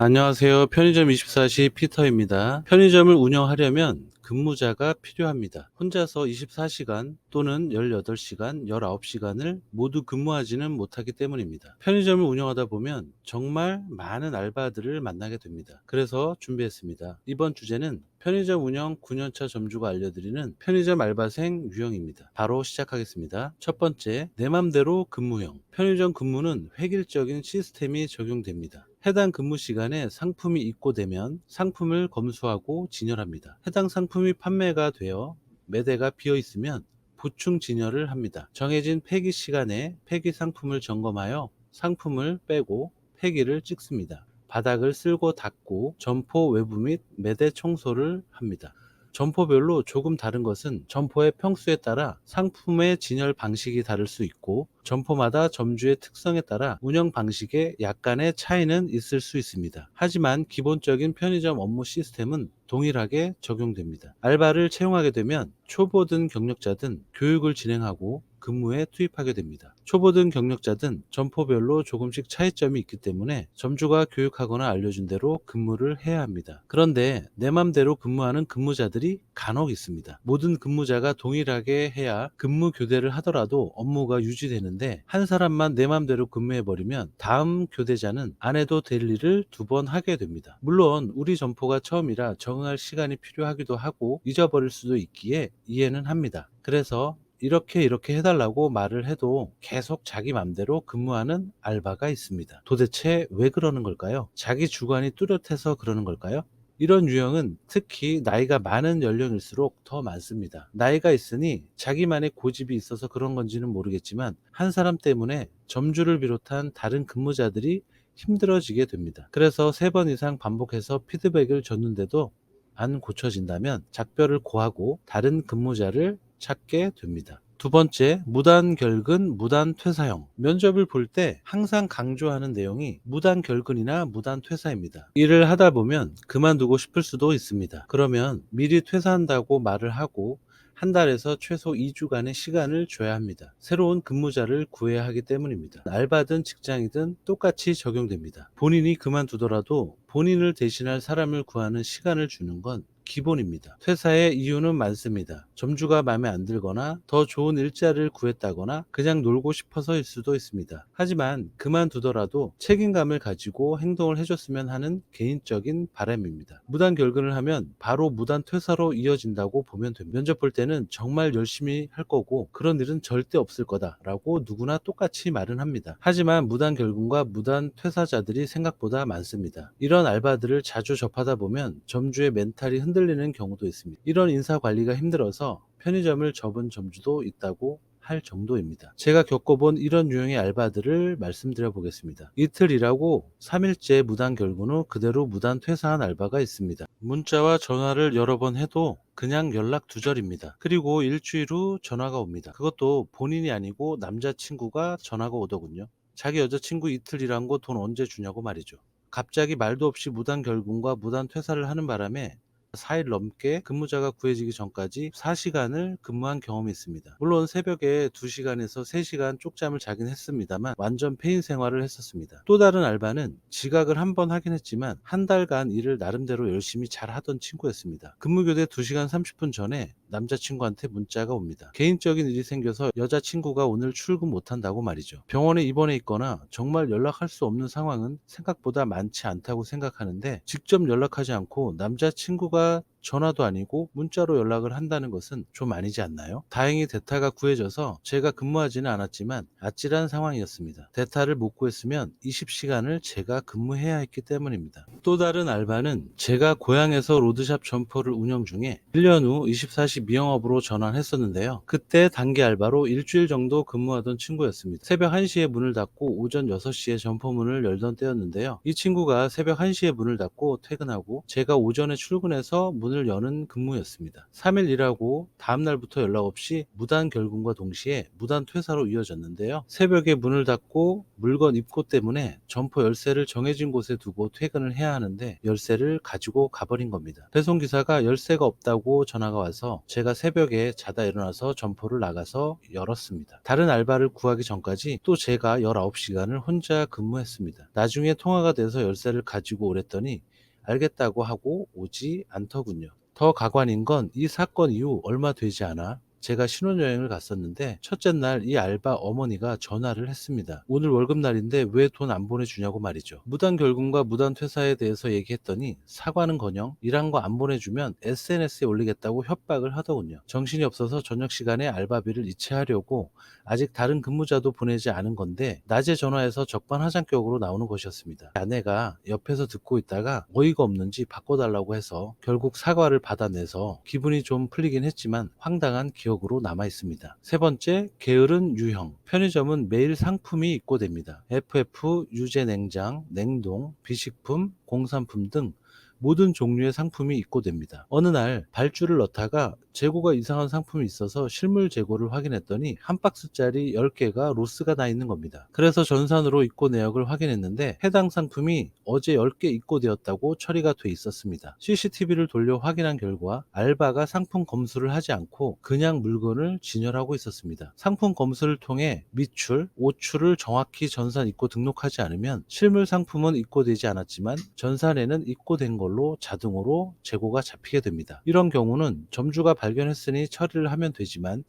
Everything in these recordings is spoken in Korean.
안녕하세요. 편의점 24시 피터입니다. 편의점을 운영하려면 근무자가 필요합니다. 혼자서 24시간 또는 18시간, 19시간을 모두 근무하지는 못하기 때문입니다. 편의점을 운영하다 보면 정말 많은 알바들을 만나게 됩니다. 그래서 준비했습니다. 이번 주제는 편의점 운영 9년차 점주가 알려드리는 편의점 알바생 유형입니다. 바로 시작하겠습니다. 첫 번째, 내 맘대로 근무형. 편의점 근무는 획일적인 시스템이 적용됩니다. 해당 근무 시간에 상품이 입고되면 상품을 검수하고 진열합니다. 해당 상품이 판매가 되어 매대가 비어 있으면 보충 진열을 합니다. 정해진 폐기 시간에 폐기 상품을 점검하여 상품을 빼고 폐기를 찍습니다. 바닥을 쓸고 닦고 점포 외부 및 매대 청소를 합니다. 점포별로 조금 다른 것은 점포의 평수에 따라 상품의 진열 방식이 다를 수 있고 점포마다 점주의 특성에 따라 운영 방식에 약간의 차이는 있을 수 있습니다. 하지만 기본적인 편의점 업무 시스템은 동일하게 적용됩니다. 알바를 채용하게 되면 초보든 경력자든 교육을 진행하고 근무에 투입하게 됩니다. 초보든 경력자든 점포별로 조금씩 차이점이 있기 때문에 점주가 교육하거나 알려준 대로 근무를 해야 합니다. 그런데 내 맘대로 근무하는 근무자들이 간혹 있습니다. 모든 근무자가 동일하게 해야 근무 교대를 하더라도 업무가 유지되는데 한 사람만 내 맘대로 근무해버리면 다음 교대자는 안 해도 될 일을 두 번 하게 됩니다. 물론 우리 점포가 처음이라 적응할 시간이 필요하기도 하고 잊어버릴 수도 있기에 이해는 합니다. 그래서 이렇게 해달라고 말을 해도 계속 자기 맘대로 근무하는 알바가 있습니다. 도대체 왜 그러는 걸까요? 자기 주관이 뚜렷해서 그러는 걸까요? 이런 유형은 특히 나이가 많은 연령일수록 더 많습니다. 나이가 있으니 자기만의 고집이 있어서 그런 건지는 모르겠지만 한 사람 때문에 점주를 비롯한 다른 근무자들이 힘들어지게 됩니다. 그래서 3번 이상 반복해서 피드백을 줬는데도 안 고쳐진다면 작별을 고하고 다른 근무자를 찾게 됩니다. 두 번째, 무단 결근, 무단 퇴사형. 면접을 볼 때 항상 강조하는 내용이 무단 결근이나 무단 퇴사입니다. 일을 하다 보면 그만두고 싶을 수도 있습니다. 그러면 미리 퇴사한다고 말을 하고 한 달에서 최소 2주간의 시간을 줘야 합니다. 새로운 근무자를 구해야 하기 때문입니다. 알바든 직장이든 똑같이 적용됩니다. 본인이 그만두더라도 본인을 대신할 사람을 구하는 시간을 주는 건 기본입니다. 퇴사의 이유는 많습니다. 점주가 마음에 안 들거나 더 좋은 일자리를 구했다거나 그냥 놀고 싶어서일 수도 있습니다. 하지만 그만두더라도 책임감을 가지고 행동을 해줬으면 하는 개인적인 바람입니다. 무단 결근을 하면 바로 무단 퇴사로 이어진다고 보면 됩니다. 면접 볼 때는 정말 열심히 할 거고 그런 일은 절대 없을 거다라고 누구나 똑같이 말은 합니다. 하지만 무단 결근과 무단 퇴사자들이 생각보다 많습니다. 이런 알바들을 자주 접하다 보면 점주의 멘탈이 흔들리는 경우도 있습니다. 이런 인사 관리가 힘들어서 편의점을 접은 점주도 있다고 할 정도입니다. 제가 겪어본 이런 유형의 알바들을 말씀드려 보겠습니다. 이틀 일하고 3일째 무단 결근 후 그대로 무단 퇴사한 알바가 있습니다. 문자와 전화를 여러 번 해도 그냥 연락 두절입니다. 그리고 일주일 후 전화가 옵니다. 그것도 본인이 아니고 남자친구가 전화가 오더군요. 자기 여자친구 이틀 일한 거 돈 언제 주냐고 말이죠. 갑자기 말도 없이 무단 결근과 무단 퇴사를 하는 바람에 4일 넘게 근무자가 구해지기 전까지 4시간을 근무한 경험이 있습니다. 물론 새벽에 2시간에서 3시간 쪽잠을 자긴 했습니다만 완전 폐인 생활을 했었습니다. 또 다른 알바는 지각을 한 번 하긴 했지만 한 달간 일을 나름대로 열심히 잘 하던 친구였습니다. 근무교대 2시간 30분 전에 남자친구한테 문자가 옵니다. 개인적인 일이 생겨서 여자친구가 오늘 출근 못한다고 말이죠. 병원에 입원해 있거나 정말 연락할 수 없는 상황은 생각보다 많지 않다고 생각하는데 직접 연락하지 않고 남자친구가 전화도 아니고 문자로 연락을 한다는 것은 좀 아니지 않나요? 다행히 대타가 구해져서 제가 근무하지는 않았지만 아찔한 상황이었습니다. 대타를 못 구했으면 20시간을 제가 근무해야 했기 때문입니다. 또 다른 알바는 제가 고향에서 로드샵 점포를 운영 중에 1년 후 24시 미영업으로 전환했었는데요. 그때 단기 알바로 일주일 정도 근무하던 친구였습니다. 새벽 1시에 문을 닫고 오전 6시에 점포 문을 열던 때였는데요. 이 친구가 새벽 1시에 문을 닫고 퇴근하고 제가 오전에 출근해서 문을 문을 여는 근무였습니다. 3일 일하고 다음날부터 연락 없이 무단 결근과 동시에 무단 퇴사로 이어졌는데요. 새벽에 문을 닫고 물건 입고 때문에 점포 열쇠를 정해진 곳에 두고 퇴근을 해야 하는데 열쇠를 가지고 가버린 겁니다. 배송기사가 열쇠가 없다고 전화가 와서 제가 새벽에 자다 일어나서 점포를 나가서 열었습니다. 다른 알바를 구하기 전까지 또 제가 19시간을 혼자 근무했습니다. 나중에 통화가 돼서 열쇠를 가지고 오랬더니 알겠다고 하고 오지 않더군요. 더 가관인 건 이 사건 이후 얼마 되지 않아 제가 신혼여행을 갔었는데 첫째 날 이 알바 어머니가 전화를 했습니다. 오늘 월급날인데 왜 돈 안 보내주냐고 말이죠. 무단 결근과 무단 퇴사에 대해서 얘기했더니 사과는커녕 일한 거 안 보내주면 SNS에 올리겠다고 협박을 하더군요. 정신이 없어서 저녁 시간에 알바비를 이체하려고 아직 다른 근무자도 보내지 않은 건데 낮에 전화해서 적반하장격으로 나오는 것이었습니다. 아내가 옆에서 듣고 있다가 어이가 없는지 바꿔달라고 해서 결국 사과를 받아내서 기분이 좀 풀리긴 했지만 황당한 기억으로 남아 있습니다. 세 번째, 게으른 유형. 편의점은 매일 상품이 입고됩니다. FF, 유제 냉장, 냉동, 비식품, 공산품 등 모든 종류의 상품이 입고됩니다. 어느 날 발주를 넣다가 재고가 이상한 상품이 있어서 실물 재고를 확인했더니 한 박스짜리 10개가 로스가 나 있는 겁니다. 그래서 전산으로 입고 내역을 확인했는데 해당 상품이 어제 10개 입고되었다고 처리가 돼 있었습니다. CCTV를 돌려 확인한 결과 알바가 상품 검수를 하지 않고 그냥 물건을 진열하고 있었습니다. 상품 검수를 통해 미출, 오출을 정확히 전산 입고 등록하지 않으면 실물 상품은 입고되지 않았지만 전산에는 입고된 걸로 자동으로 재고가 잡히게 됩니다. 이런 경우는 점주가 발견했으니 처리를 하면 되지만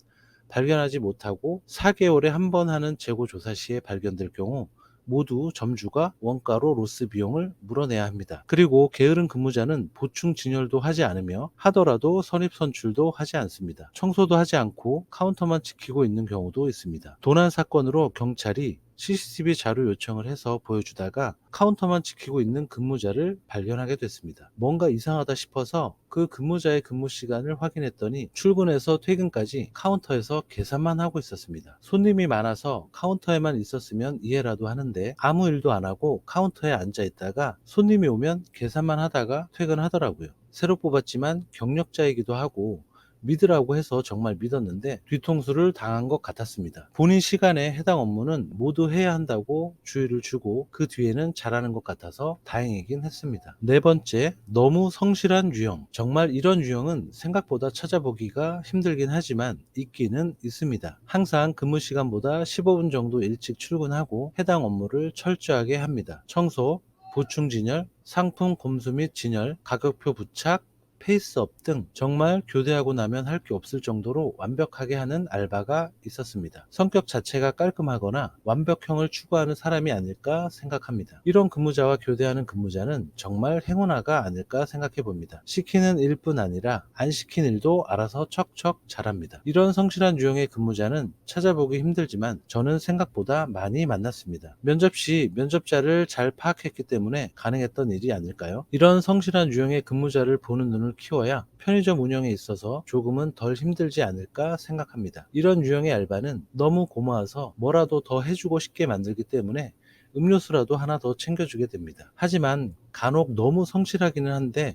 발견하지 못하고 4개월에 한 번 하는 재고 조사 시에 발견될 경우 모두 점주가 원가로 로스 비용을 물어내야 합니다. 그리고 게으른 근무자는 보충 진열도 하지 않으며 하더라도 선입선출도 하지 않습니다. 청소도 하지 않고 카운터만 지키고 있는 경우도 있습니다. 도난 사건으로 경찰이 CCTV 자료 요청을 해서 보여주다가 카운터만 지키고 있는 근무자를 발견하게 됐습니다. 뭔가 이상하다 싶어서 그 근무자의 근무 시간을 확인했더니 출근해서 퇴근까지 카운터에서 계산만 하고 있었습니다. 손님이 많아서 카운터에만 있었으면 이해라도 하는데 아무 일도 안 하고 카운터에 앉아 있다가 손님이 오면 계산만 하다가 퇴근하더라고요. 새로 뽑았지만 경력자이기도 하고 믿으라고 해서 정말 믿었는데 뒤통수를 당한 것 같았습니다. 본인 시간에 해당 업무는 모두 해야 한다고 주의를 주고 그 뒤에는 잘하는 것 같아서 다행이긴 했습니다. 네 번째, 너무 성실한 유형. 정말 이런 유형은 생각보다 찾아보기가 힘들긴 하지만 있기는 있습니다. 항상 근무 시간보다 15분 정도 일찍 출근하고 해당 업무를 철저하게 합니다. 청소, 보충 진열, 상품 검수 및 진열, 가격표 부착, 페이스업 등 정말 교대하고 나면 할 게 없을 정도로 완벽하게 하는 알바가 있었습니다. 성격 자체가 깔끔하거나 완벽형을 추구하는 사람이 아닐까 생각합니다. 이런 근무자와 교대하는 근무자는 정말 행운아가 아닐까 생각해 봅니다. 시키는 일뿐 아니라 안 시킨 일도 알아서 척척 잘합니다. 이런 성실한 유형의 근무자는 찾아보기 힘들지만 저는 생각보다 많이 만났습니다. 면접 시 면접자를 잘 파악했기 때문에 가능했던 일이 아닐까요? 이런 성실한 유형의 근무자를 보는 눈을 키워야 편의점 운영에 있어서 조금은 덜 힘들지 않을까 생각합니다. 이런 유형의 알바는 너무 고마워서 뭐라도 더 해주고 싶게 만들기 때문에 음료수라도 하나 더 챙겨주게 됩니다. 하지만 간혹 너무 성실하기는 한데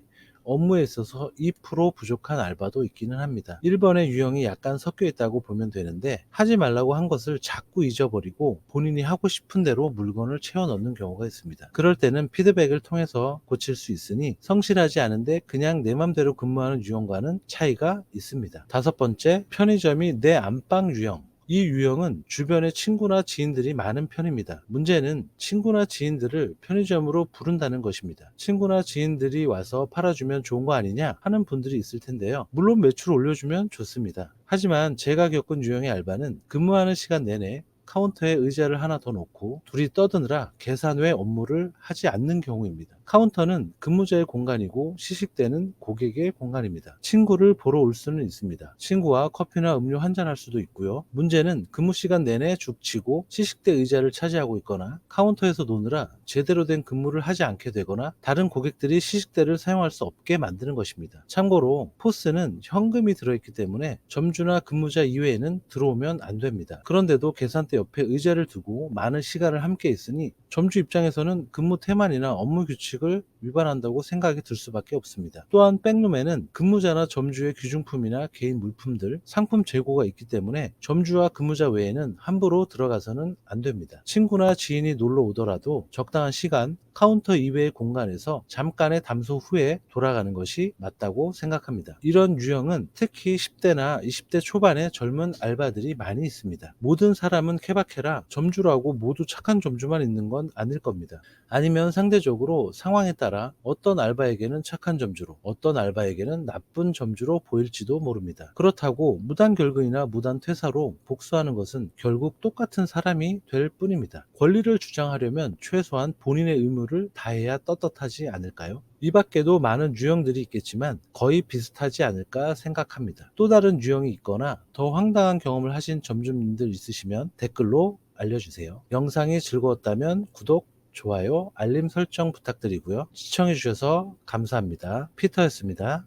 업무에 있어서 2% 부족한 알바도 있기는 합니다. 1번의 유형이 약간 섞여 있다고 보면 되는데 하지 말라고 한 것을 자꾸 잊어버리고 본인이 하고 싶은 대로 물건을 채워 넣는 경우가 있습니다. 그럴 때는 피드백을 통해서 고칠 수 있으니 성실하지 않은데 그냥 내 맘대로 근무하는 유형과는 차이가 있습니다. 다섯 번째, 편의점이 내 안방 유형. 이 유형은 주변에 친구나 지인들이 많은 편입니다. 문제는 친구나 지인들을 편의점으로 부른다는 것입니다. 친구나 지인들이 와서 팔아주면 좋은 거 아니냐 하는 분들이 있을 텐데요. 물론 매출을 올려주면 좋습니다. 하지만 제가 겪은 유형의 알바는 근무하는 시간 내내 카운터에 의자를 하나 더 놓고 둘이 떠드느라 계산 외 업무를 하지 않는 경우입니다. 카운터는 근무자의 공간이고 시식 때는 고객의 공간입니다. 친구를 보러 올 수는 있습니다. 친구와 커피나 음료 한잔 할 수도 있고요. 문제는 근무 시간 내내 죽치고 시식 때 의자를 차지하고 있거나 카운터에서 노느라 제대로 된 근무를 하지 않게 되거나 다른 고객들이 시식 때를 사용할 수 없게 만드는 것입니다. 참고로 포스는 현금이 들어있기 때문에 점주나 근무자 이외에는 들어오면 안 됩니다. 그런데도 계산대 옆에 의자를 두고 많은 시간을 함께 있으니 점주 입장에서는 근무 태만이나 업무 규칙 규칙을 위반한다고 생각이 들 수밖에 없습니다. 또한 백룸에는 근무자나 점주의 귀중품이나 개인 물품들, 상품 재고가 있기 때문에 점주와 근무자 외에는 함부로 들어가서는 안 됩니다. 친구나 지인이 놀러 오더라도 적당한 시간, 카운터 이외의 공간에서 잠깐의 담소 후에 돌아가는 것이 맞다고 생각합니다. 이런 유형은 특히 10대나 20대 초반의 젊은 알바들이 많이 있습니다. 모든 사람은 케바케라 점주라고 모두 착한 점주만 있는 건 아닐 겁니다. 아니면 상대적으로 상황에 따라 어떤 알바에게는 착한 점주로, 어떤 알바에게는 나쁜 점주로 보일지도 모릅니다. 그렇다고 무단 결근이나 무단 퇴사로 복수하는 것은 결국 똑같은 사람이 될 뿐입니다. 권리를 주장하려면 최소한 본인의 의무를 다해야 떳떳하지 않을까요? 이 밖에도 많은 유형들이 있겠지만 거의 비슷하지 않을까 생각합니다. 또 다른 유형이 있거나 더 황당한 경험을 하신 점주님들 있으시면 댓글로 알려주세요. 영상이 즐거웠다면 구독, 좋아요, 알림 설정 부탁드리고요. 시청해주셔서 감사합니다. 피터였습니다.